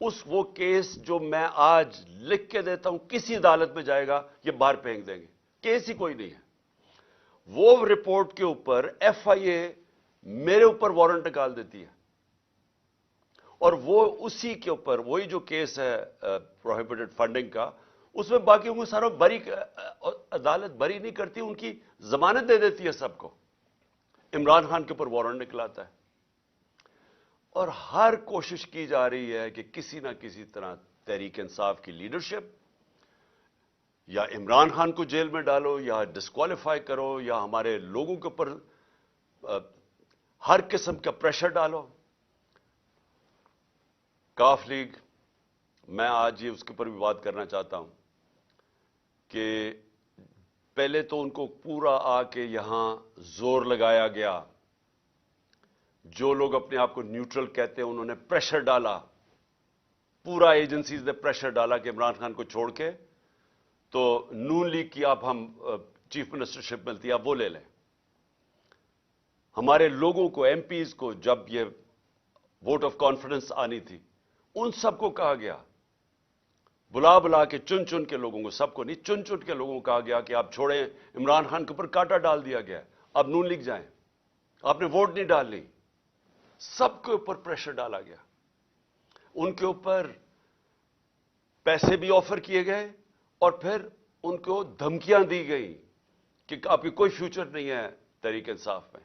وہ کیس جو میں آج لکھ کے دیتا ہوں کسی عدالت میں جائے گا یہ باہر پھینک دیں گے. کیس ہی کوئی نہیں ہے. وہ رپورٹ کے اوپر ایف آئی اے میرے اوپر وارنٹ نکال دیتی ہے, اور وہ اسی کے اوپر وہی جو کیس ہے پروہیبٹڈ فنڈنگ کا, اس میں باقیوں کو سارا بری, عدالت بری نہیں کرتی, ان کی ضمانت دے دیتی ہے سب کو. عمران خان کے اوپر وارنٹ نکلاتا ہے, اور ہر کوشش کی جا رہی ہے کہ کسی نہ کسی طرح تحریک انصاف کی لیڈرشپ یا عمران خان کو جیل میں ڈالو, یا ڈسکوالیفائی کرو, یا ہمارے لوگوں کے اوپر ہر قسم کا پریشر ڈالو. کاف لیگ, میں آج یہ اس کے اوپر بھی بات کرنا چاہتا ہوں کہ پہلے تو ان کو پورا آ کے یہاں زور لگایا گیا. جو لوگ اپنے آپ کو نیوٹرل کہتے ہیں انہوں نے پریشر ڈالا, پورا ایجنسیز نے پریشر ڈالا کہ عمران خان کو چھوڑ کے تو نون لیگ کی آپ ہم چیف منسٹرشپ ملتی ہے آپ وہ لے لیں. ہمارے لوگوں کو, ایم پیز کو, جب یہ ووٹ آف کانفیڈنس آنی تھی ان سب کو کہا گیا, بلا بلا کے چن چن کے لوگوں کو, سب کو نہیں, چن چن کے لوگوں کو کہا گیا کہ آپ چھوڑیں. عمران خان کے اوپر کانٹا ڈال دیا گیا, اب نون لیگ جائیں, آپ نے ووٹ نہیں ڈالنی. سب کے اوپر پریشر ڈالا گیا, ان کے اوپر پیسے بھی آفر کیے گئے, اور پھر ان کو دھمکیاں دی گئی کہ آپ کی کوئی فیوچر نہیں ہے تحریک انصاف میں.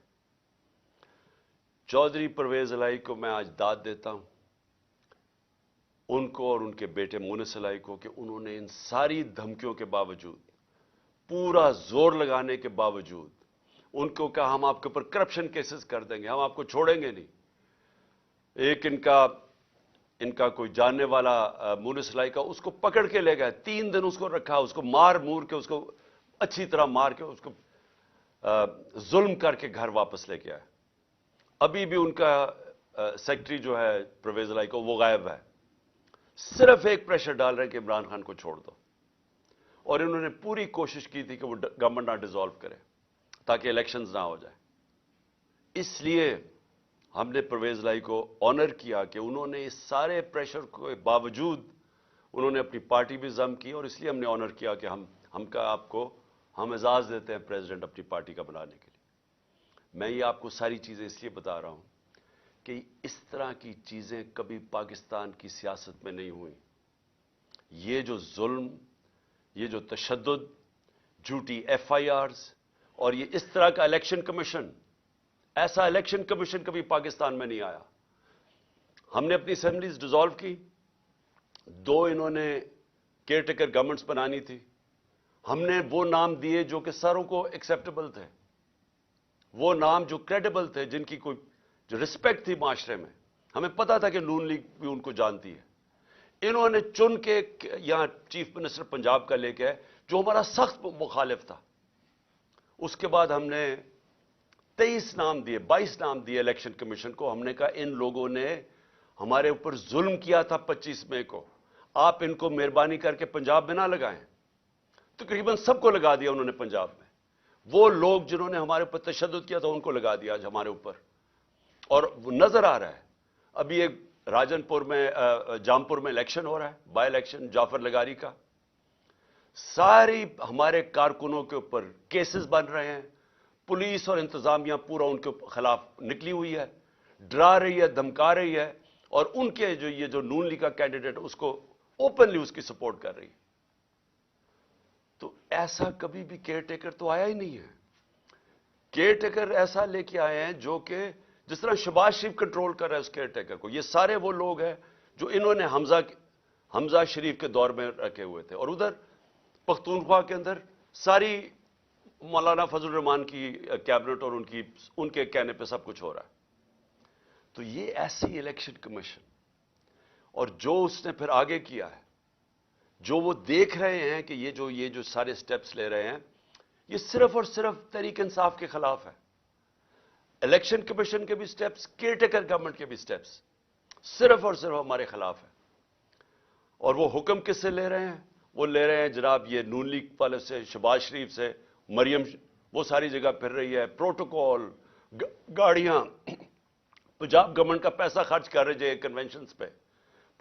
چودھری پرویز الہی کو میں آج داد دیتا ہوں, ان کو اور ان کے بیٹے مونس الہی کو, کہ انہوں نے ان ساری دھمکیوں کے باوجود, پورا زور لگانے کے باوجود, ان کو کہا ہم آپ کے اوپر کرپشن کیسز کر دیں گے, ہم آپ کو چھوڑیں گے نہیں. ایک ان کا کوئی جاننے والا مونس الہی کا, اس کو پکڑ کے لے گئے, 3 دن اس کو رکھا, اس کو مار مور کے, اس کو اچھی طرح مار کے, اس کو ظلم کر کے گھر واپس لے کے آئے. ابھی بھی ان کا سیکرٹری جو ہے پرویز الہی کو, وہ غائب ہے. صرف ایک پریشر ڈال رہے ہیں کہ عمران خان کو چھوڑ دو, اور انہوں نے پوری کوشش کی تھی کہ وہ گورنمنٹ نہ ڈیزالو کرے تاکہ الیکشنز نہ ہو جائے. اس لیے ہم نے پرویز الہی کو آنر کیا کہ انہوں نے اس سارے پریشر کے باوجود انہوں نے اپنی پارٹی بھی ضم کی, اور اس لیے ہم نے آنر کیا کہ ہم اعزاز دیتے ہیں پریزیڈنٹ اپنی پارٹی کا بنانے کے لیے. میں یہ آپ کو ساری چیزیں اس لیے بتا رہا ہوں کہ اس طرح کی چیزیں کبھی پاکستان کی سیاست میں نہیں ہوئیں. یہ جو ظلم, یہ جو تشدد, جھوٹی ایف آئی آرز, اور یہ اس طرح کا الیکشن کمیشن, ایسا الیکشن کمیشن کبھی پاکستان میں نہیں آیا. ہم نے اپنی اسمبلیز ڈیزالو کی, 2 انہوں نے کیئر ٹیکر گورنمنٹس بنانی تھی, ہم نے وہ نام دیے جو کہ ساروں کو ایکسیپٹیبل تھے, وہ نام جو کریڈیبل تھے, جن کی کوئی جو رسپیکٹ تھی معاشرے میں. ہمیں پتا تھا کہ نون لیگ بھی ان کو جانتی ہے. انہوں نے چن کے یہاں چیف منسٹر پنجاب کا لے کے, جو ہمارا سخت مخالف تھا. اس کے بعد ہم نے 23 نام دیے, 22 نام دیے الیکشن کمیشن کو. ہم نے کہا ان لوگوں نے ہمارے اوپر ظلم کیا تھا 25 مئی کو, آپ ان کو مہربانی کر کے پنجاب میں نہ لگائیں. تقریباً سب کو لگا دیا انہوں نے پنجاب میں. وہ لوگ جنہوں نے ہمارے اوپر تشدد کیا تھا ان کو لگا دیا آج ہمارے اوپر, اور وہ نظر آ رہا ہے. ابھی ایک راجن پور میں, جامپور میں الیکشن ہو رہا ہے, بائی الیکشن جعفر لگاری کا. ساری ہمارے کارکنوں کے اوپر کیسز بن رہے ہیں. پولیس اور انتظامیہ پورا ان کے خلاف نکلی ہوئی ہے, ڈرا رہی ہے, دھمکا رہی ہے, اور ان کے یہ جو نون لیگ کا کینڈیڈیٹ اس کو اوپنلی اس کی سپورٹ کر رہی ہے. تو ایسا کبھی بھی کیئر ٹیکر تو آیا ہی نہیں ہے. کیئر ٹیکر ایسا لے کے آئے ہیں جو کہ جس طرح شہباز شریف کنٹرول کر رہا ہے اس کیئر ٹیکر کو. یہ سارے وہ لوگ ہیں جو انہوں نے حمزہ شریف کے دور میں رکھے ہوئے تھے, اور ادھر پختونخوا کے اندر ساری مولانا فضل الرحمان کی کیبنٹ اور ان کے کہنے پہ سب کچھ ہو رہا ہے. تو یہ ایسی الیکشن کمیشن, اور جو اس نے پھر آگے کیا ہے, جو وہ دیکھ رہے ہیں کہ یہ جو سارے سٹیپس لے رہے ہیں, یہ صرف اور صرف تحریک انصاف کے خلاف ہے. الیکشن کمیشن کے بھی سٹیپس, کیئر ٹیکر گورنمنٹ کے بھی سٹیپس صرف اور صرف ہمارے خلاف ہے. اور وہ حکم کس سے لے رہے ہیں؟ وہ لے رہے ہیں جناب یہ نون لیگ والے سے, شہباز شریف سے. مریم وہ ساری جگہ پھر رہی ہے, پروٹوکول, گاڑیاں, پنجاب گورنمنٹ کا پیسہ خرچ کر رہے ہیں کنونشنز پہ.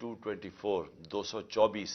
224 224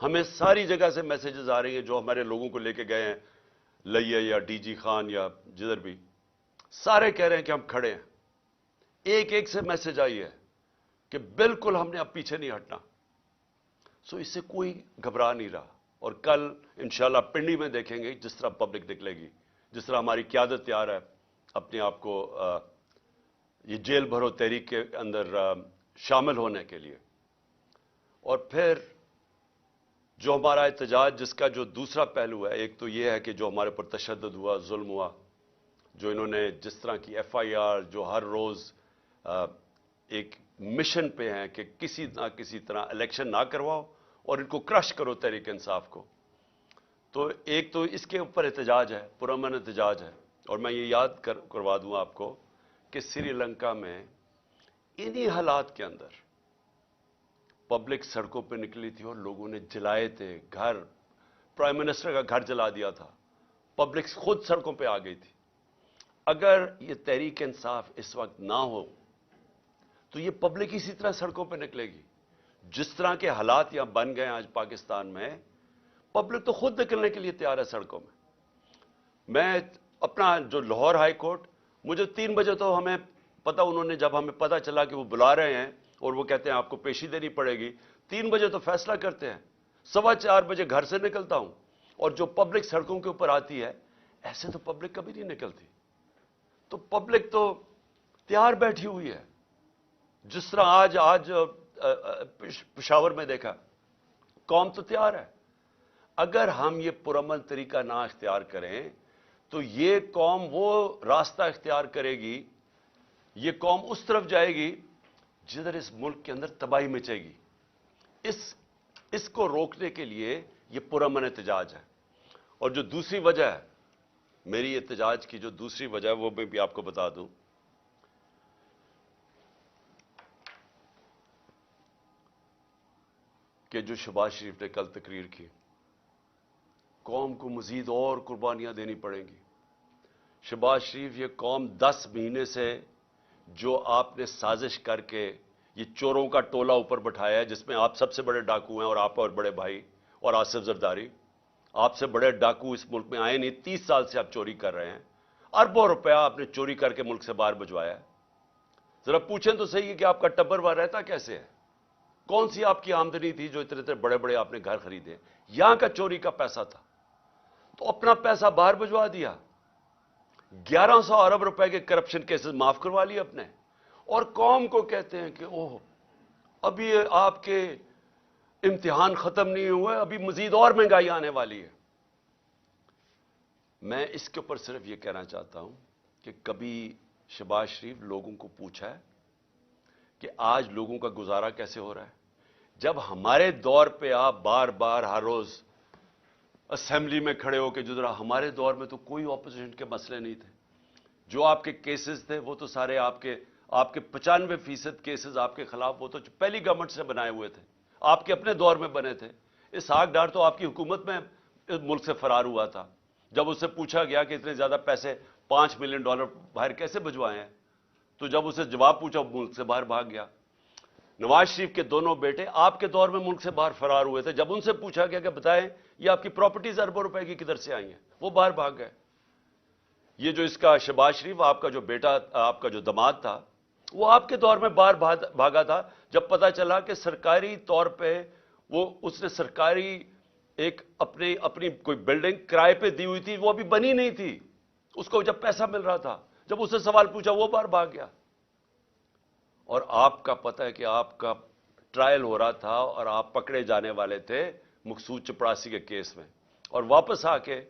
ہمیں ساری جگہ سے میسیجز آ رہی ہیں جو ہمارے لوگوں کو لے کے گئے ہیں لئیے یا ڈی جی خان یا جدھر بھی، سارے کہہ رہے ہیں کہ ہم کھڑے ہیں. ایک ایک سے میسج آئی ہے کہ بالکل ہم نے اب پیچھے نہیں ہٹنا. سو اس سے کوئی گھبرا نہیں رہا. اور کل انشاءاللہ پنڈی میں دیکھیں گے جس طرح پبلک نکلے گی، جس طرح ہماری قیادت تیار ہے اپنے آپ کو یہ جیل بھرو تحریک کے اندر شامل ہونے کے لیے. اور پھر جو ہمارا احتجاج جس کا جو دوسرا پہلو ہے، ایک تو یہ ہے کہ جو ہمارے پر تشدد ہوا، ظلم ہوا، جو انہوں نے جس طرح کی ایف آئی آر، جو ہر روز ایک مشن پہ ہیں کہ کسی نہ کسی طرح الیکشن نہ کرواؤ اور ان کو کرش کرو تحریک انصاف کو. تو ایک تو اس کے اوپر احتجاج ہے، پرامن احتجاج ہے. اور میں یہ یاد کروا دوں آپ کو کہ سری لنکا میں انہی حالات کے اندر پبلک سڑکوں پہ نکلی تھی اور لوگوں نے جلائے تھے گھر، پرائم منسٹر کا گھر جلا دیا تھا، پبلک خود سڑکوں پہ آ گئی تھی. اگر یہ تحریک انصاف اس وقت نہ ہو تو یہ پبلک اسی طرح سڑکوں پہ نکلے گی. جس طرح کے حالات یہاں بن گئے آج پاکستان میں، پبلک تو خود نکلنے کے لیے تیار ہے سڑکوں میں. میں اپنا جو لاہور ہائی کورٹ، مجھے 3 بجے تو ہمیں پتا، انہوں نے جب ہمیں پتا چلا کہ وہ بلا رہے ہیں اور وہ کہتے ہیں آپ کو پیشی دینی پڑے گی، 3 بجے تو فیصلہ کرتے ہیں. 4:15 بجے گھر سے نکلتا ہوں اور جو پبلک سڑکوں کے اوپر آتی ہے، ایسے تو پبلک کبھی نہیں نکلتی. تو پبلک تو تیار بیٹھی ہوئی ہے. جس طرح آج پشاور میں دیکھا، قوم تو تیار ہے. اگر ہم یہ پرامن طریقہ نہ اختیار کریں تو یہ قوم وہ راستہ اختیار کرے گی، یہ قوم اس طرف جائے گی جدھر اس ملک کے اندر تباہی مچے گی. اس کو روکنے کے لیے یہ پرامن احتجاج ہے. اور جو دوسری وجہ ہے میری احتجاج کی، جو دوسری وجہ ہے وہ میں بھی آپ کو بتا دوں کہ جو شہباز شریف نے کل تقریر کی، قوم کو مزید اور قربانیاں دینی پڑیں گی. شہباز شریف، یہ قوم 10 مہینے سے جو آپ نے سازش کر کے یہ چوروں کا ٹولہ اوپر بٹھایا ہے، جس میں آپ سب سے بڑے ڈاکو ہیں اور آپ اور بڑے بھائی اور آصف زرداری، آپ سے بڑے ڈاکو اس ملک میں آئے نہیں. 30 سال سے آپ چوری کر رہے ہیں، اربوں روپیہ آپ نے چوری کر کے ملک سے باہر بھجوایا ہے. ذرا پوچھیں تو صحیح ہے کہ آپ کا ٹبر وہاں رہتا کیسے ہے؟ کون سی آپ کی آمدنی تھی جو اتنے اتنے بڑے بڑے آپ نے گھر خریدے؟ یہاں کا چوری کا پیسہ تھا تو اپنا پیسہ باہر بھجوا دیا. 1100 ارب روپے کے کرپشن کیسز معاف کروا لیے اپنے، اور قوم کو کہتے ہیں کہ اوہ ابھی آپ کے امتحان ختم نہیں ہوئے، ابھی مزید اور مہنگائی آنے والی ہے. میں اس کے اوپر صرف یہ کہنا چاہتا ہوں کہ کبھی شہباز شریف لوگوں کو پوچھا ہے کہ آج لوگوں کا گزارا کیسے ہو رہا ہے؟ جب ہمارے دور پہ آپ بار بار ہر روز اسمبلی میں کھڑے ہو کے ہمارے دور میں تو کوئی اپوزیشن کے مسئلے نہیں تھے. جو آپ کے کیسز تھے وہ تو سارے آپ کے 95% کیسز آپ کے خلاف وہ تو پہلی گورنمنٹ سے بنائے ہوئے تھے، آپ کے اپنے دور میں بنے تھے. اسحاق ڈار تو آپ کی حکومت میں ملک سے فرار ہوا تھا. جب اس سے پوچھا گیا کہ اتنے زیادہ پیسے $5 ملین باہر کیسے بھجوائے ہیں، تو جب اسے جواب پوچھا ملک سے باہر بھاگ گیا. نواز شریف کے دونوں بیٹے آپ کے دور میں ملک سے باہر فرار ہوئے تھے. جب ان سے پوچھا گیا کہ بتائیں یہ آپ کی پراپرٹیز اربوں روپے کی کدھر سے آئی ہیں، وہ باہر بھاگ گئے. یہ جو اس کا شہباز شریف، آپ کا جو بیٹا، آپ کا جو داماد تھا، وہ آپ کے دور میں باہر بھاگا تھا جب پتا چلا کہ سرکاری طور پہ اس نے سرکاری ایک اپنی کوئی بلڈنگ کرائے پہ دی ہوئی تھی، وہ ابھی بنی نہیں تھی، اس کو جب پیسہ مل رہا تھا، جب اس سے سوال پوچھا وہ باہر بھاگ گیا. اور آپ کا پتہ ہے کہ آپ کا ٹرائل ہو رہا تھا اور آپ پکڑے جانے والے تھے مقصود چپڑاسی کے کیس میں، اور واپس آ کے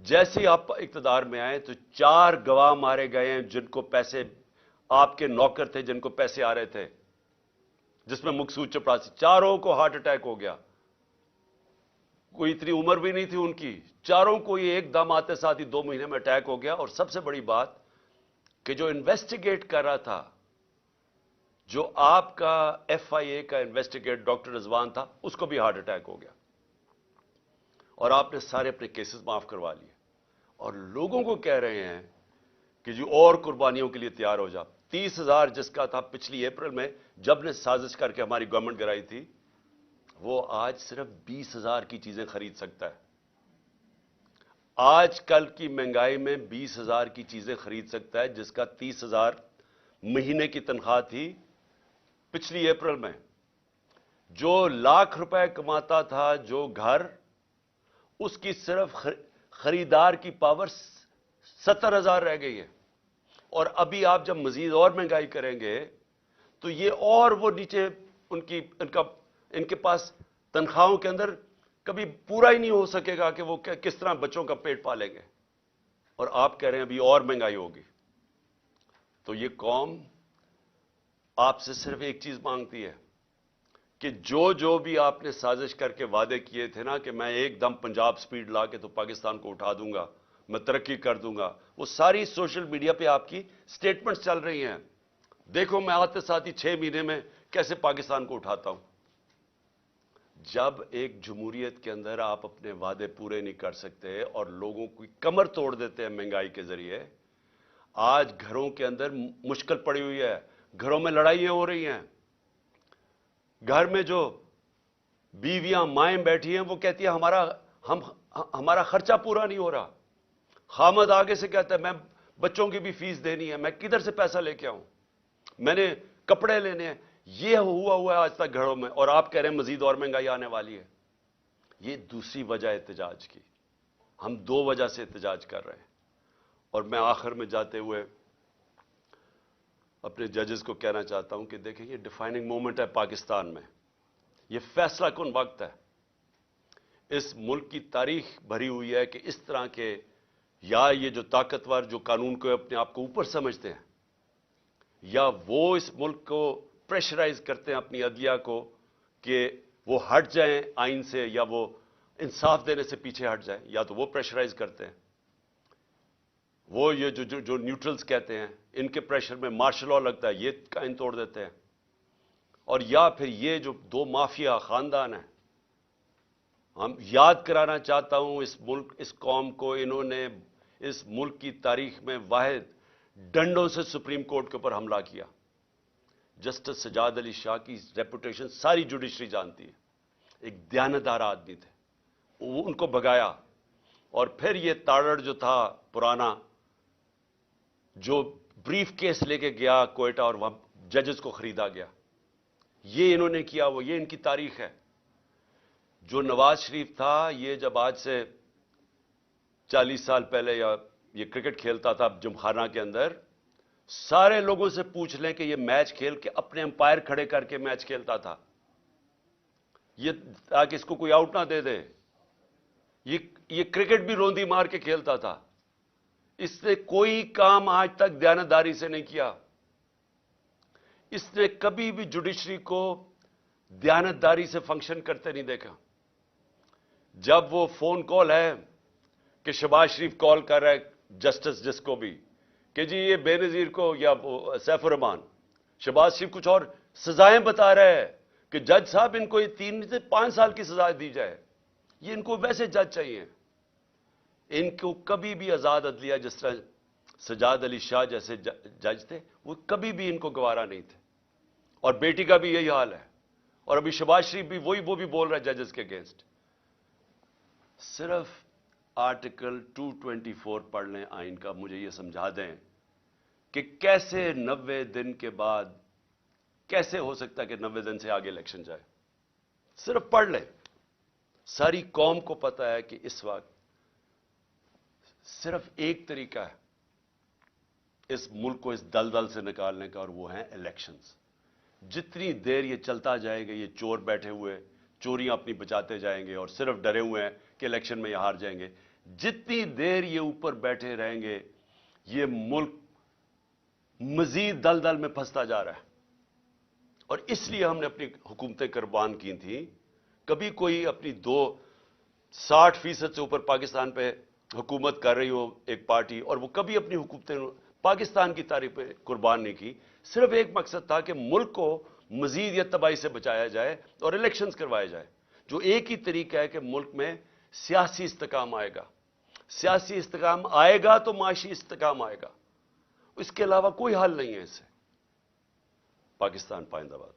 جیسے آپ اقتدار میں آئے تو 4 گواہ مارے گئے ہیں جن کو پیسے، آپ کے نوکر تھے جن کو پیسے آ رہے تھے، جس میں مقصود چپڑاسی، چاروں کو ہارٹ اٹیک ہو گیا. کوئی اتنی عمر بھی نہیں تھی ان کی، چاروں کو یہ ایک دم آتے ساتھ ہی 2 مہینے میں اٹیک ہو گیا. اور سب سے بڑی بات کہ جو انویسٹیگیٹ کر رہا تھا، جو آپ کا ایف آئی اے کا انویسٹیگیٹ ڈاکٹر رضوان تھا، اس کو بھی ہارٹ اٹیک ہو گیا. اور آپ نے سارے اپنے کیسز معاف کروا لیے اور لوگوں کو کہہ رہے ہیں کہ جو اور قربانیوں کے لیے تیار ہو جا. 30,000 جس کا تھا پچھلی اپریل میں جب نے سازش کر کے ہماری گورنمنٹ گرائی تھی، وہ آج صرف 20,000 کی چیزیں خرید سکتا ہے. آج کل کی مہنگائی میں 20,000 کی چیزیں خرید سکتا ہے جس کا 30,000 مہینے کی تنخواہ تھی پچھلی اپریل میں. جو لاکھ روپے کماتا تھا جو گھر، اس کی صرف خریدار کی پاور 70,000 رہ گئی ہے. اور ابھی آپ جب مزید اور مہنگائی کریں گے تو یہ اور وہ نیچے ان کے پاس تنخواہوں کے اندر کبھی پورا ہی نہیں ہو سکے گا کہ وہ کس طرح بچوں کا پیٹ پالیں گے. اور آپ کہہ رہے ہیں ابھی اور مہنگائی ہوگی. تو یہ قوم آپ سے صرف ایک چیز مانگتی ہے کہ جو بھی آپ نے سازش کر کے وعدے کیے تھے نا کہ میں ایک دم پنجاب سپیڈ لا کے تو پاکستان کو اٹھا دوں گا، میں ترقی کر دوں گا، وہ ساری سوشل میڈیا پہ آپ کی سٹیٹمنٹس چل رہی ہیں. دیکھو میں آتے ساتھ ہی 6 مہینے میں کیسے پاکستان کو اٹھاتا ہوں. جب ایک جمہوریت کے اندر آپ اپنے وعدے پورے نہیں کر سکتے اور لوگوں کی کمر توڑ دیتے ہیں مہنگائی کے ذریعے، آج گھروں کے اندر مشکل پڑی ہوئی ہے، گھروں میں لڑائیاں ہو رہی ہیں. گھر میں جو بیویاں مائیں بیٹھی ہیں وہ کہتی ہیں ہمارا خرچہ پورا نہیں ہو رہا. خامد آگے سے کہتا ہے میں بچوں کی بھی فیس دینی ہے، میں کدھر سے پیسہ لے کے آؤں، میں نے کپڑے لینے ہیں. یہ ہوا ہے آج تک گھروں میں، اور آپ کہہ رہے ہیں مزید اور مہنگائی آنے والی ہے. یہ دوسری وجہ احتجاج کی. ہم 2 وجہ سے احتجاج کر رہے ہیں. اور میں آخر میں جاتے ہوئے اپنے ججز کو کہنا چاہتا ہوں کہ دیکھیں یہ ڈیفائننگ مومنٹ ہے پاکستان میں. یہ فیصلہ کن وقت ہے. اس ملک کی تاریخ بھری ہوئی ہے کہ اس طرح کے یا یہ جو طاقتور جو قانون کو اپنے آپ کو اوپر سمجھتے ہیں، یا وہ اس ملک کو پریشرائز کرتے ہیں اپنی عدلیہ کو کہ وہ ہٹ جائیں آئین سے، یا وہ انصاف دینے سے پیچھے ہٹ جائیں، یا تو وہ پریشرائز کرتے ہیں. وہ یہ جو نیوٹرلز کہتے ہیں ان کے پریشر میں مارشل لا لگتا ہے، یہ قائم توڑ دیتے ہیں. اور یا پھر یہ جو 2 مافیا خاندان ہیں، ہم یاد کرانا چاہتا ہوں اس قوم کو، انہوں نے اس ملک کی تاریخ میں واحد ڈنڈوں سے سپریم کورٹ کے اوپر حملہ کیا. جسٹس سجاد علی شاہ کی ریپوٹیشن ساری جوڈیشری جانتی ہے. ایک دیانتدار آدمی تھے، ان کو بھگایا. اور پھر یہ تاڑڑ جو تھا پرانا، جو بریف کیس لے کے گیا کوئٹہ اور وہاں ججز کو خریدا گیا، یہ انہوں نے کیا. وہ یہ ان کی تاریخ ہے. جو نواز شریف تھا، یہ جب آج سے 40 سال پہلے یہ کرکٹ کھیلتا تھا جمخانہ کے اندر، سارے لوگوں سے پوچھ لیں کہ یہ میچ کھیل کے اپنے امپائر کھڑے کر کے میچ کھیلتا تھا، یہ تاکہ اس کو کوئی آؤٹ نہ دے دے. یہ کرکٹ بھی روندی مار کے کھیلتا تھا. اس نے کوئی کام آج تک دیانتداری سے نہیں کیا. اس نے کبھی بھی جوڈیشری کو دیانتداری سے فنکشن کرتے نہیں دیکھا. جب وہ فون کال ہے کہ شہباز شریف کال کر رہا ہے جسٹس جس کو بھی کہ جی یہ بے نظیر کو یا سیف الرحمان، شہباز شریف کچھ اور سزائیں بتا رہے ہیں کہ جج صاحب ان کو یہ 3 سے 5 سال کی سزا دی جائے. یہ ان کو ویسے جج چاہیے. ان کو کبھی بھی آزاد عدلیہ، جس طرح سجاد علی شاہ جیسے جج تھے، وہ کبھی بھی ان کو گوارا نہیں تھے. اور بیٹی کا بھی یہی حال ہے. اور ابھی شہباز شریف بھی وہ بھی بول رہا ہے ججز کے اگینسٹ. صرف آرٹیکل 224 پڑھ لیں آئین کا، مجھے یہ سمجھا دیں کہ کیسے 90 دن کے بعد کیسے ہو سکتا ہے کہ 90 دن سے آگے الیکشن جائے. صرف پڑھ لیں. ساری قوم کو پتہ ہے کہ اس وقت صرف ایک طریقہ ہے اس ملک کو اس دلدل سے نکالنے کا، اور وہ ہیں الیکشنز. جتنی دیر یہ چلتا جائے گا، یہ چور بیٹھے ہوئے چوریاں اپنی بچاتے جائیں گے اور صرف ڈرے ہوئے ہیں کہ الیکشن میں یہ ہار جائیں گے. جتنی دیر یہ اوپر بیٹھے رہیں گے، یہ ملک مزید دلدل میں پھنستا جا رہا ہے. اور اس لیے ہم نے اپنی حکومتیں قربان کی تھیں. کبھی کوئی اپنی 60% سے اوپر پاکستان پہ حکومت کر رہی ہو ایک پارٹی، اور وہ کبھی اپنی حکومتیں پاکستان کی تاریخ پہ قربان نہیں کی. صرف ایک مقصد تھا کہ ملک کو مزید یا تباہی سے بچایا جائے اور الیکشنز کروائے جائے. جو ایک ہی طریقہ ہے کہ ملک میں سیاسی استحکام آئے گا. سیاسی استحکام آئے گا تو معاشی استحکام آئے گا. اس کے علاوہ کوئی حل نہیں ہے اس سے. پاکستان پائندہ باد.